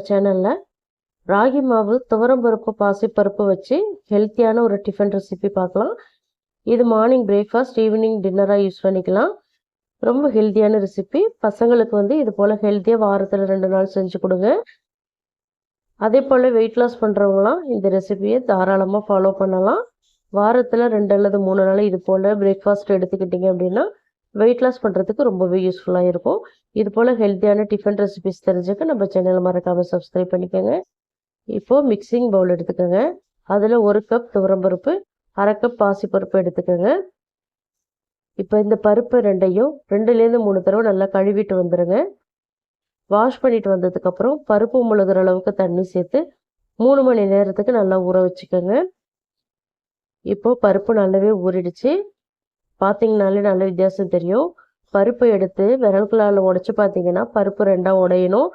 சேனலில் ராகி மாவு துவரம்பருப்பு பாசிப்பருப்பு வச்சு ஹெல்த்தியான ஒரு டிஃபன் ரெசிபி பார்க்கலாம். இது மார்னிங் பிரேக்ஃபாஸ்ட் ஈவினிங் டின்னராக யூஸ் பண்ணிக்கலாம். ரொம்ப ஹெல்த்தியான ரெசிபி. பசங்களுக்கு இது போல் ஹெல்த்தியாக வாரத்தில் 2 நாள் செஞ்சு கொடுங்க. அதே போல் வெயிட் லாஸ் பண்ணுறவங்களாம் இந்த ரெசிபியை தாராளமாக ஃபாலோ பண்ணலாம். வாரத்தில் 2 அல்லது 3 நாள் இது போல் பிரேக்ஃபாஸ்ட் எடுத்துக்கிட்டிங்க அப்படின்னா வெயிட் லாஸ் பண்ணுறதுக்கு ரொம்பவே யூஸ்ஃபுல்லாக இருக்கும். இது போல் ஹெல்த்தியான டிஃபன் ரெசிபிஸ் தெரிஞ்சுக்க நம்ம சேனலை மறக்காமல் சப்ஸ்கிரைப் பண்ணிக்கோங்க. இப்போது மிக்சிங் பவுல் எடுத்துக்கோங்க. அதில் 1 கப் துவரம்பருப்பு, 1/2 கப் பாசிப்பருப்பு எடுத்துக்கோங்க. இப்போ இந்த பருப்பு 2யும் 2லேருந்து 3 தடவை நல்லா கழுவிட்டு வந்துடுங்க. வாஷ் பண்ணிட்டு வந்ததுக்கப்புறம் பருப்பு முழுகிற அளவுக்கு தண்ணி சேர்த்து 3 மணி நேரத்துக்கு நல்லா ஊற வச்சுக்கோங்க. இப்போது பருப்பு நல்லாவே ஊறிடுச்சு. பார்த்தீங்கனாலே நல்ல வித்தியாசம் தெரியும். பருப்பை எடுத்து விரல்களால் உடைச்சி பார்த்தீங்கன்னா பருப்பு 2ஆக உடையணும்.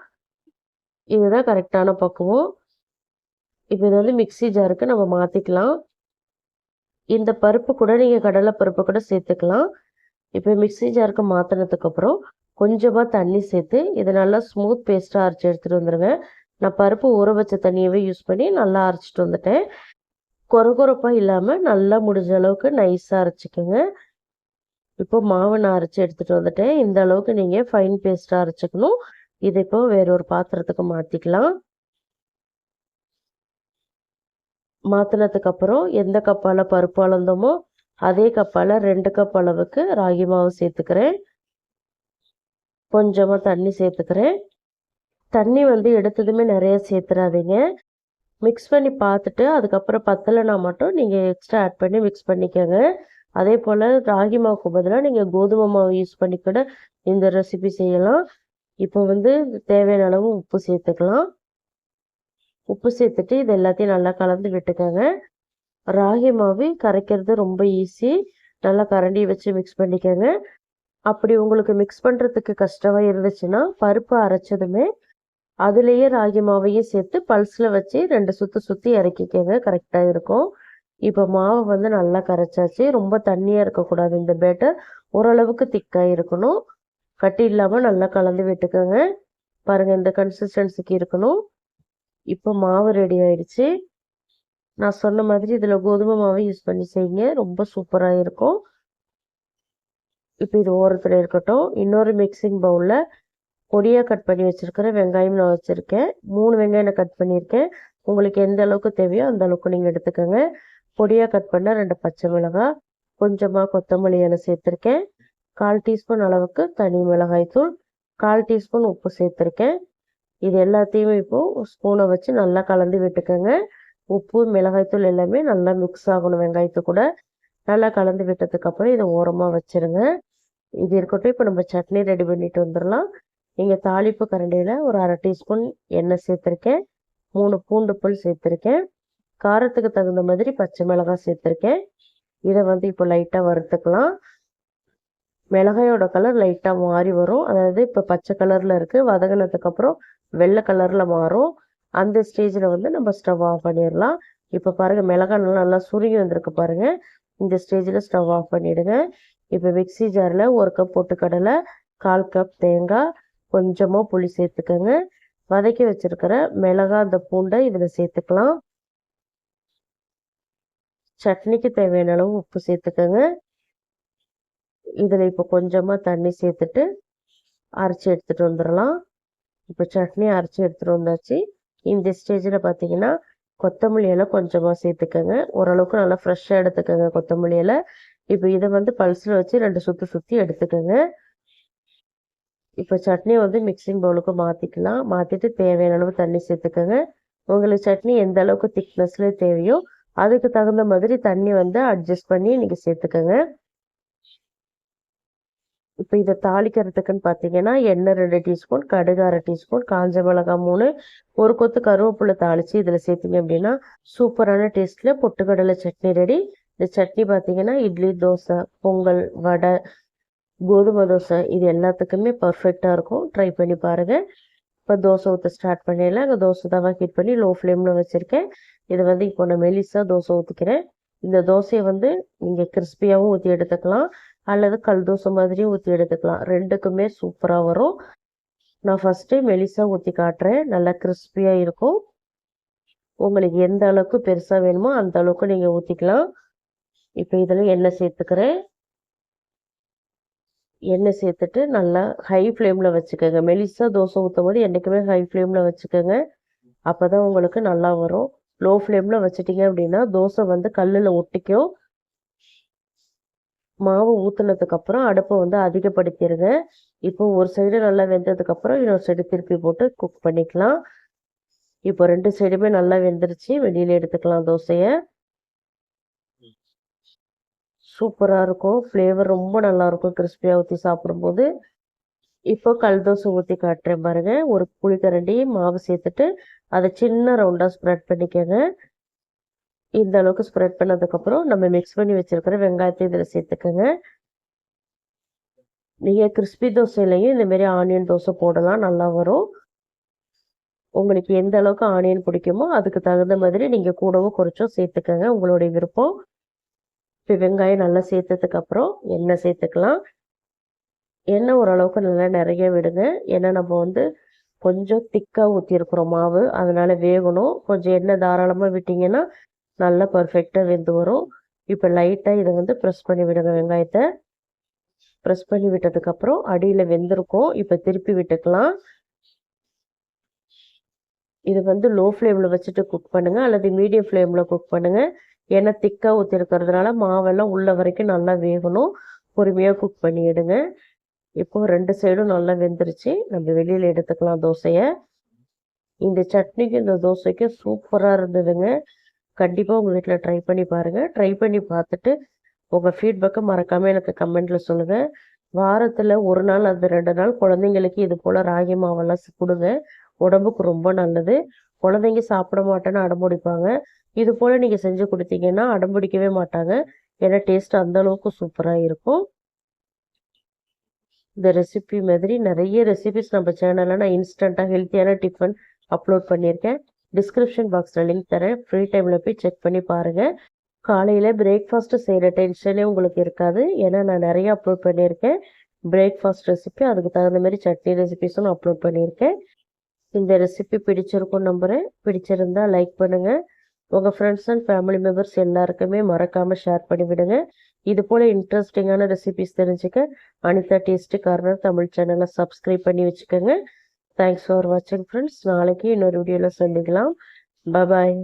இதுதான் கரெக்டான பக்குவம். இப்போ இது மிக்சி ஜாருக்கு நம்ம மாற்றிக்கலாம். இந்த பருப்பு கூட நீங்கள் கடலை பருப்பு கூட சேர்த்துக்கலாம். இப்போ மிக்சி ஜாருக்கு மாற்றினதுக்கப்புறம் கொஞ்சமாக தண்ணி சேர்த்து இதை நல்லா ஸ்மூத் பேஸ்ட்டாக அரைச்சி எடுத்துகிட்டு வந்துடுங்க. நான் பருப்பு ஊற வச்ச தண்ணியவே யூஸ் பண்ணி நல்லா அரைச்சிட்டு வந்துட்டேன். கொரகொரப்பாக இல்லாமல் நல்லா முடிஞ்ச அளவுக்கு நைஸாக அரைச்சிக்கோங்க. இப்போ மாவு நான் அரைச்சி எடுத்துகிட்டு வந்துட்டேன். இந்த அளவுக்கு நீங்கள் ஃபைன் பேஸ்ட்டாக அரைச்சிக்கணும். இதை இப்போ வேறொரு பாத்திரத்துக்கு மாற்றிக்கலாம். மாற்றினதுக்கப்புறம் எந்த கப்பால் பருப்பு அளந்தோமோ அதே கப்பால் 2 கப் அளவுக்கு ராகி மாவு சேர்த்துக்கிறேன். கொஞ்சமாக தண்ணி சேர்த்துக்கிறேன். தண்ணி எடுத்ததுமே நிறைய சேர்த்துறாதீங்க. மிக்ஸ் பண்ணி பார்த்துட்டு அதுக்கப்புறம் பத்தலைனா மட்டும் நீங்கள் எக்ஸ்ட்ரா ஆட் பண்ணி மிக்ஸ் பண்ணிக்கோங்க. அதே போல் ராகி மாவுக்கு பதிலாக நீங்கள் கோதுமை மாவு யூஸ் பண்ணி கூட இந்த ரெசிபி செய்யலாம். இப்போ தேவையான அளவு உப்பு சேர்த்துக்கலாம். உப்பு சேர்த்துட்டு இது எல்லாத்தையும் நல்லா கலந்து விட்டுக்கோங்க. ராகி மாவு கரைக்கிறது ரொம்ப ஈஸி. நல்லா கரண்டி வச்சு மிக்ஸ் பண்ணிக்கோங்க. அப்படி உங்களுக்கு மிக்ஸ் பண்ணுறதுக்கு கஷ்டமாக இருந்துச்சுன்னா பருப்பு அரைச்சதுமே அதுலேயே ராகி மாவையும் சேர்த்து பல்ஸில் வச்சு 2 சுற்று சுற்றி இறக்கிக்கோங்க. கரெக்டாக இருக்கும். இப்போ மாவு நல்லா கரைச்சாச்சு. ரொம்ப தண்ணியாக இருக்கக்கூடாது. இந்த பேட்டர் ஓரளவுக்கு திக்காக இருக்கணும். கட்டி இல்லாமல் நல்லா கலந்து விட்டுக்கோங்க. பாருங்கள், இந்த கன்சிஸ்டன்சிக்கு இருக்கணும். இப்போ மாவு ரெடி ஆயிடுச்சு. நான் சொன்ன மாதிரி இதில் கோதுமை மாவை யூஸ் பண்ணி செய்யுங்க. ரொம்ப சூப்பராக இருக்கும். இப்போ இது ஓரத்தில் இருக்கட்டும். இன்னொரு மிக்சிங் பவுலில் பொடியாக கட் பண்ணி வச்சுருக்கிற வெங்காயம் நான் வச்சுருக்கேன். 3 வெங்காயம் நான் கட் பண்ணியிருக்கேன். உங்களுக்கு எந்த அளவுக்கு தேவையோ அந்த அளவுக்கு நீங்கள் எடுத்துக்கோங்க. பொடியாக கட் பண்ண 2 பச்சை மிளகாய், கொஞ்சமாக கொத்தமல்லி இலை சேர்த்துருக்கேன். 1/4 டீஸ்பூன் அளவுக்கு தனி மிளகாய் தூள், 1/4 டீஸ்பூன் உப்பு சேர்த்துருக்கேன். இது எல்லாத்தையுமே இப்போது ஸ்பூனை வச்சு நல்லா கலந்து விட்டுக்கோங்க. உப்பு மிளகாய்த்தூள் எல்லாமே நல்லா மிக்ஸ் ஆகணும் வெங்காயத்து கூட. நல்லா கலந்து விட்டதுக்கப்புறம் இதை ஓரமாக வச்சுருங்க. இது இருக்கட்டும். இப்போ நம்ம சட்னி ரெடி பண்ணிட்டு வந்துடலாம். நீங்கள் தாளிப்பு கரண்டியில் ஒரு 1/2 டீஸ்பூன் எண்ணெய் சேர்த்துருக்கேன். 3 பூண்டு பல் சேர்த்துருக்கேன். காரத்துக்கு தகுந்த மாதிரி பச்சை மிளகாய் சேர்த்துருக்கேன். இதை இப்போ லைட்டாக வறுத்துக்கலாம். மிளகாயோட கலர் லைட்டாக மாறி வரும். அதாவது இப்போ பச்சை கலரில் இருக்குது. வதங்கினதுக்கப்புறம் வெள்ளை கலரில் மாறும். அந்த ஸ்டேஜில் நம்ம ஸ்டவ் ஆஃப் பண்ணிடலாம். இப்போ பாருங்கள், மிளகாய் நல்லா சுருங்கி வந்திருக்கு பாருங்கள். இந்த ஸ்டேஜில் ஸ்டவ் ஆஃப் பண்ணிவிடுங்க. இப்போ மிக்சி ஜாரில் 1 கப் பொட்டுக்கடலை, 1/4 கப் தேங்காய், கொஞ்சமாக புளி சேர்த்துக்கோங்க. வதக்கி வச்சுருக்கிற மிளகாய் அந்த பூண்டை இதில் சேர்த்துக்கலாம். சட்னிக்கு தேவையான அளவு உப்பு சேர்த்துக்கோங்க. இதில் இப்போ கொஞ்சமாக தண்ணி சேர்த்துட்டு அரைச்சி எடுத்துகிட்டு வந்துடலாம். இப்போ சட்னி அரைச்சி எடுத்துகிட்டு வந்தாச்சு. இந்த ஸ்டேஜில் பார்த்தீங்கன்னா கொத்தமல்லி இலை கொஞ்சமாக சேர்த்துக்கோங்க. ஓரளவுக்கு நல்லா ஃப்ரெஷ்ஷாக எடுத்துக்கோங்க கொத்தமல்லி இலை. இப்போ இதை பல்ஸில் வச்சு 2 சுற்று சுற்றி எடுத்துக்கோங்க. இப்போ சட்னி மிக்சிங் பவுலுக்கு மாற்றிக்கலாம். மாற்றிட்டு தேவையான அளவு தண்ணி சேர்த்துக்கோங்க. உங்களுக்கு சட்னி எந்த அளவுக்கு திக்னஸில் தேவையோ அதுக்கு தகுந்த மாதிரி தண்ணி அட்ஜஸ்ட் பண்ணி நீங்கள் சேர்த்துக்கோங்க. இப்போ இதை தாளிக்கிறதுக்குன்னு பார்த்தீங்கன்னா எண்ணெய் 2 டீஸ்பூன், கடுகு 1/2 டீஸ்பூன், காஞ்ச மிளகாய் 3, 1 கொத்து கருவேப்பிலை தாளித்து இதில் சேர்த்திங்க அப்படின்னா சூப்பரான டேஸ்ட்டில் பொட்டுக்கடலை சட்னி ரெடி. இந்த சட்னி பார்த்தீங்கன்னா இட்லி, தோசை, பொங்கல், வடை, கோதுமை தோசை இது எல்லாத்துக்குமே பர்ஃபெக்டாக இருக்கும். ட்ரை பண்ணி பாருங்கள். இப்போ தோசை ஊற்ற ஸ்டார்ட் பண்ணிடலாம். அங்கே தோசை தவா ஹீட் பண்ணி லோ ஃப்ளேமில் வச்சுருக்கேன். இதை இப்போ நான் மெலிசாக தோசை ஊற்றிக்கிறேன். இந்த தோசையை நீங்கள் கிறிஸ்பியாகவும் ஊற்றி எடுத்துக்கலாம் அல்லது கல் தோசை மாதிரியும் ஊற்றி எடுத்துக்கலாம். ரெண்டுக்குமே சூப்பராக வரும். நான் ஃபஸ்ட்டு மெலிசா ஊற்றி காட்டுறேன். நல்லா கிறிஸ்பியாக இருக்கும். உங்களுக்கு எந்த அளவுக்கு பெருசாக வேணுமோ அந்த அளவுக்கு நீங்கள் ஊற்றிக்கலாம். இப்போ இதில் எண்ணெய் சேர்த்துக்கிறேன். எண்ணெய் சேர்த்துட்டு நல்லா ஹை ஃப்ளேமில் வச்சுக்கோங்க. மெலிசா தோசை ஊற்றும் போது என்றைக்குமே ஹை ஃப்ளேமில் வச்சுக்கோங்க. அப்போ தான் உங்களுக்கு நல்லா வரும். லோ ஃப்ளேமில் வச்சுட்டிங்க அப்படின்னா தோசை வந்து கல்லில் ஒட்டிக்கும். மாவு ஊற்றுனதுக்கப்புறம் அடுப்பை வந்து அதிகப்படுத்திடுங்க. இப்போ ஒரு சைடு நல்லா வெந்ததுக்கப்புறம் இன்னொரு சைடு திருப்பி போட்டு குக் பண்ணிக்கலாம். இப்போ 2 சைடுமே நல்லா வெந்துருச்சு. வெளியில் எடுத்துக்கலாம் தோசையை. சூப்பராக இருக்கும். ஃப்ளேவர் ரொம்ப நல்லாயிருக்கும் கிறிஸ்பியாக ஊற்றி சாப்பிடும்போது. இப்போ கல் தோசை ஊற்றி காட்டுறேன் பாருங்கள். ஒரு புளிக்கரண்டி மாவு சேர்த்துட்டு அதை சின்ன ரவுண்டாக ஸ்ப்ரெட் பண்ணிக்கோங்க. இந்த அளவுக்கு ஸ்ப்ரெட் பண்ணதுக்கப்புறம் நம்ம மிக்ஸ் பண்ணி வச்சுருக்கிற வெங்காயத்தை இதில் சேர்த்துக்கோங்க. நீங்கள் கிறிஸ்பி தோசையிலையும் இந்தமாரி ஆனியன் தோசை போடலாம், நல்லா வரும். உங்களுக்கு எந்த அளவுக்கு ஆனியன் பிடிக்குமோ அதுக்கு தகுந்த மாதிரி நீங்கள் கூடவும் குறைச்சும் சேர்த்துக்கோங்க, உங்களுடைய விருப்பம். இப்போ வெங்காயம் நல்லா சேர்த்ததுக்கப்புறம் எண்ணெய் சேர்த்துக்கலாம். எண்ணெய் ஓரளவுக்கு நல்லா நிறைய விடுங்க. ஏன்னா நம்ம வந்து கொஞ்சம் திக்காக ஊற்றிருக்கிறோம் மாவு, அதனால் வேகணும். கொஞ்சம் எண்ணெய் தாராளமாக விட்டிங்கன்னா நல்லா பர்ஃபெக்டாக வெந்து வரும். இப்போ லைட்டாக இதை வந்து ப்ரெஸ் பண்ணி விடுங்க. வெங்காயத்தை ப்ரெஸ் பண்ணி விட்டதுக்கப்புறம் அடியில் வெந்திருக்கும். இப்போ திருப்பி விட்டுக்கலாம். இது வந்து லோ ஃப்ளேமில் வச்சுட்டு குக் பண்ணுங்கள் அல்லது மீடியம் ஃப்ளேமில் குக் பண்ணுங்கள். ஏன்னா திக்காக ஊற்றிருக்கிறதுனால மாவெல்லாம் உள்ள வரைக்கும் நல்லா வேகணும். பொறுமையாக குக் பண்ணிவிடுங்க. இப்போது 2 சைடும் நல்லா வெந்துருச்சு. நம்ம வெளியில் எடுத்துக்கலாம் தோசையை. இந்த சட்னிக்கும் இந்த தோசைக்கும் சூப்பராக இருந்ததுங்க. கண்டிப்பாக உங்கள் வீட்டில் ட்ரை பண்ணி பாருங்கள். ட்ரை பண்ணி பார்த்துட்டு உங்கள் ஃபீட்பேக்கை மறக்காமல் எனக்கு கமெண்ட்டில் சொல்லுங்கள். வாரத்தில் 1 நாள் அல்லது 2 நாள் குழந்தைங்களுக்கு இது போல் ராகி மாவெல்லாம் கொடுங்க. உடம்புக்கு ரொம்ப நல்லது. குழந்தைங்க சாப்பிட மாட்டேன்னு அடம்பிடிப்பாங்க. இது போல் நீங்கள் செஞ்சு கொடுத்தீங்கன்னா அடம்பிடிக்கவே மாட்டாங்க. ஏன்னா டேஸ்ட் அந்தளவுக்கு சூப்பராக இருக்கும். இந்த ரெசிபி மாதிரி நிறைய ரெசிபிஸ் நம்ம சேனலில் நான் இன்ஸ்டண்ட்டாக ஹெல்த்தியான டிஃபன் அப்லோட் பண்ணியிருக்கேன். டிஸ்கிரிப்ஷன் பாக்ஸில் லிங்க் தரேன். ஃப்ரீ டைமில் போய் செக் பண்ணி பாருங்கள். காலையில் பிரேக்ஃபாஸ்ட்டு செய்கிற டென்ஷனே உங்களுக்கு இருக்காது. ஏன்னா நான் நிறைய அப்லோட் பண்ணியிருக்கேன். பிரேக்ஃபாஸ்ட் ரெசிபி, அதுக்கு தகுந்த மாதிரி சட்னி ரெசிபிஸும் நான் அப்லோட் பண்ணியிருக்கேன். இந்த ரெசிபி பிடிச்சிருக்கும் நம்புகிறேன். பிடிச்சிருந்தால் லைக் பண்ணுங்கள். உங்கள் ஃப்ரெண்ட்ஸ் அண்ட் ஃபேமிலி மெம்பர்ஸ் எல்லாருக்குமே மறக்காமல் ஷேர் பண்ணிவிடுங்க. இது போல் இன்ட்ரெஸ்டிங்கான ரெசிபிஸ் தெரிஞ்சுக்க அனிதா டேஸ்டி கார்னர் தமிழ் சேனலை சப்ஸ்கிரைப் பண்ணி வச்சுக்கோங்க. தேங்க்ஸ் ஃபார் வாட்சிங் ஃப்ரெண்ட்ஸ். நாளைக்கு இன்னொரு வீடியோவில் சந்திக்கலாம். பாய்.